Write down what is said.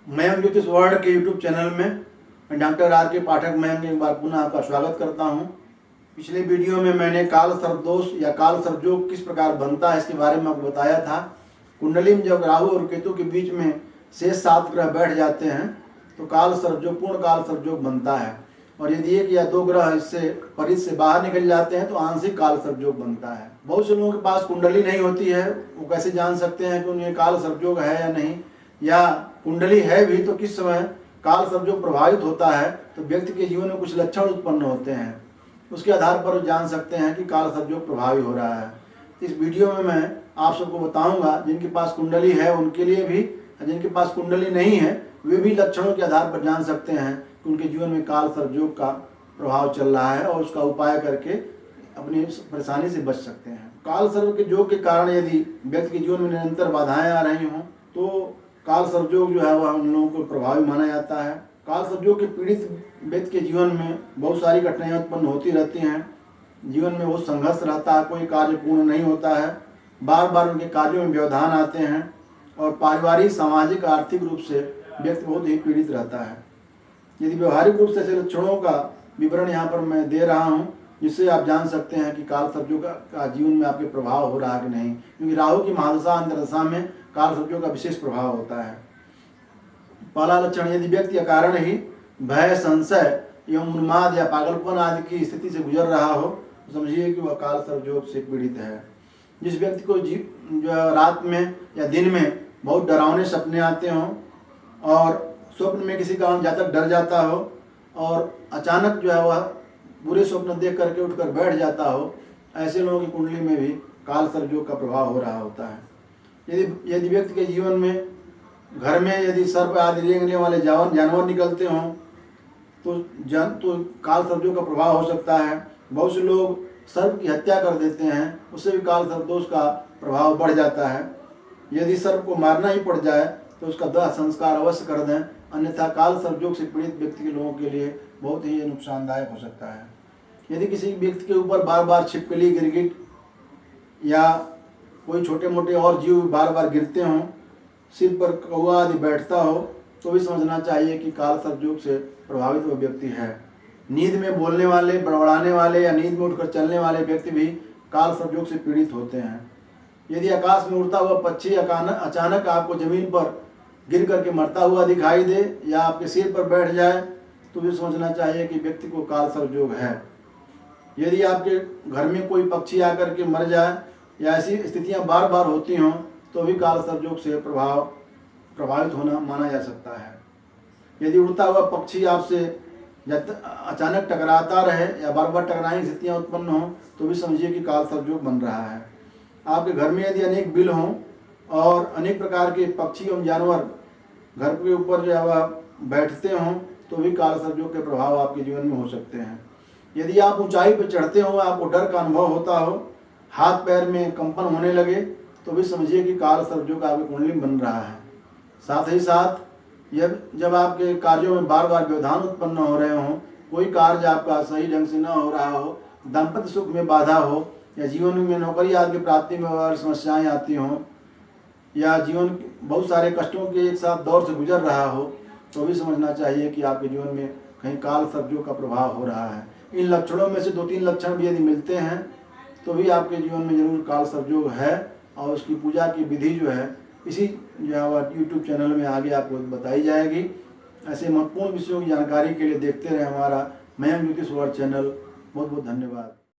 मयंक ज्योतिष वर्ल्ड के YouTube channel में मैं डॉक्टर आर के पाठक मयंक एक बार पुनः आपका स्वागत करता हूं। पिछले वीडियो में मैंने काल सर्प दोष या काल सर्प योग किस प्रकार बनता है इसके बारे में आपको बताया था। कुंडली में जब राहु और केतु के बीच में शेष 7 ग्रह बैठ जाते हैं तो काल सर्प योग पूर्ण काल सर्प योग बनता है, और यदि 1 या 2 ग्रह इससे परिध से बाहर निकल जाते हैं तो आंशिक काल सर्प योग बनता है। बहुत से लोगों के पास कुंडली नहीं होती है, वो कैसे जान सकते हैं कि उन्हें काल सर्प योग है या नहीं, या कुंडली है भी तो किस समय काल सर्प योग प्रभावित होता है तो व्यक्ति के जीवन में कुछ लक्षण उत्पन्न होते हैं, उसके आधार पर जान सकते हैं कि काल सर्प योग प्रभावी हो रहा है। इस वीडियो में मैं आप सबको बताऊंगा जिनके पास कुंडली है उनके लिए भी, जिनके पास कुंडली नहीं है वे भी लक्षणों के आधार पर जान सकते हैं कि उनके जीवन में काल सर्प योग का प्रभाव चल रहा है और उसका उपाय करके अपनी परेशानी से बच सकते हैं। काल सर्प के योग के कारण यदि व्यक्ति के जीवन में निरंतर बाधाएं आ रही हों तो काल सर्प योग जो है वह उन लोगों को प्रभावी माना जाता है। काल सर्प योग के पीड़ित व्यक्ति के जीवन में बहुत सारी कठिनाइयाँ उत्पन्न होती रहती हैं, जीवन में बहुत संघर्ष रहता है, कोई कार्य पूर्ण नहीं होता है, बार बार उनके कार्यों में व्यवधान आते हैं और पारिवारिक सामाजिक आर्थिक रूप से व्यक्ति बहुत ही पीड़ित रहता है। यदि व्यवहारिक रूप से ऐसे लक्षणों का विवरण यहाँ पर मैं दे रहा हूँ जिससे आप जान सकते हैं कि काल सर्प योग का जीवन में आपके प्रभाव हो रहा है कि नहीं, क्योंकि राहु की महादशा अंतर्दशा में काल सर्प योग का विशेष प्रभाव होता है। पहला लक्षण, यदि व्यक्ति अकारण ही भय, संशय एवं उन्माद या पागलपन आदि की स्थिति से गुजर रहा हो तो समझिए कि वह काल सर्प योग से पीड़ित है। जिस व्यक्ति को जो रात में या दिन में बहुत डरावने सपने आते हों और स्वप्न में किसी कारण जातक डर जाता हो और अचानक जो है वह बुरे स्वप्न देख करके उठकर बैठ जाता हो, ऐसे लोगों की कुंडली में भी काल सर्प योग का प्रभाव हो रहा होता है। यदि व्यक्ति के जीवन में घर में यदि सर्प आदि रेंगने वाले जानवर निकलते हों तो काल सर्प योग का प्रभाव हो सकता है। बहुत से लोग सर्प की हत्या कर देते हैं, उससे भी काल सर्प दोष का प्रभाव बढ़ जाता है। यदि सर्प को मारना ही पड़ जाए तो उसका दाह संस्कार अवश्य कर दें, अन्यथा काल सर्प योग से पीड़ित व्यक्ति के लोगों के लिए बहुत ही नुकसानदायक हो सकता है। यदि किसी व्यक्ति के ऊपर बार बार छिपकली, गिरगिट या कोई छोटे मोटे और जीव बार बार गिरते हों, सिर पर कौवा आदि बैठता हो तो भी समझना चाहिए कि काल सर्प योग से प्रभावित वो व्यक्ति है। नींद में बोलने वाले, बड़बड़ाने वाले या नींद में उठकर चलने वाले व्यक्ति भी काल सर्प योग से पीड़ित होते हैं। यदि आकाश में उड़ता हुआ पक्षी अचानक आपको जमीन पर गिर करके मरता हुआ दिखाई दे या आपके सिर पर बैठ जाए तो भी समझना चाहिए कि व्यक्ति को काल सर्प योग है। यदि आपके घर में कोई पक्षी आकर के मर जाए या ऐसी स्थितियां बार बार होती हों तो भी काल सर्प योग से प्रभावित होना माना जा सकता है। यदि उड़ता हुआ पक्षी आपसे अचानक टकराता रहे या बार बार टकराने की स्थितियाँ उत्पन्न हों तो भी समझिए कि काल सर्प योग बन रहा है। आपके घर में यदि अनेक बिल हों और अनेक प्रकार के पक्षी एवं जानवर घर के ऊपर जो है वह बैठते हों तो भी काल सर्प योग के प्रभाव आपके जीवन में हो सकते हैं। यदि आप ऊंचाई पर चढ़ते हो, आपको डर का अनुभव होता हो, हाथ पैर में कंपन होने लगे तो भी समझिए कि काल सर्प योग आपकी कुंडली में बन रहा है। साथ ही साथ जब आपके कार्यों में बार बार व्यवधान उत्पन्न हो रहे हों, कोई कार्य आपका सही ढंग से न हो रहा हो, दाम्पत्य सुख में बाधा हो या जीवन में नौकरी आदि की प्राप्ति में और समस्याएं आती हों या जीवन बहुत सारे कष्टों के एक साथ दौर से गुजर रहा हो तो भी समझना चाहिए कि आपके जीवन में कहीं काल सर्प योग का प्रभाव हो रहा है। इन लक्षणों में से 2-3 लक्षण भी यदि मिलते हैं तो भी आपके जीवन में जरूर काल सर्प योग है, और उसकी पूजा की विधि जो है इसी जो है यूट्यूब चैनल में आगे आपको बताई जाएगी। ऐसे महत्वपूर्ण विषयों की जानकारी के लिए देखते रहे हमारा मयंक ज्योतिष वर्ल्ड चैनल। बहुत बहुत धन्यवाद।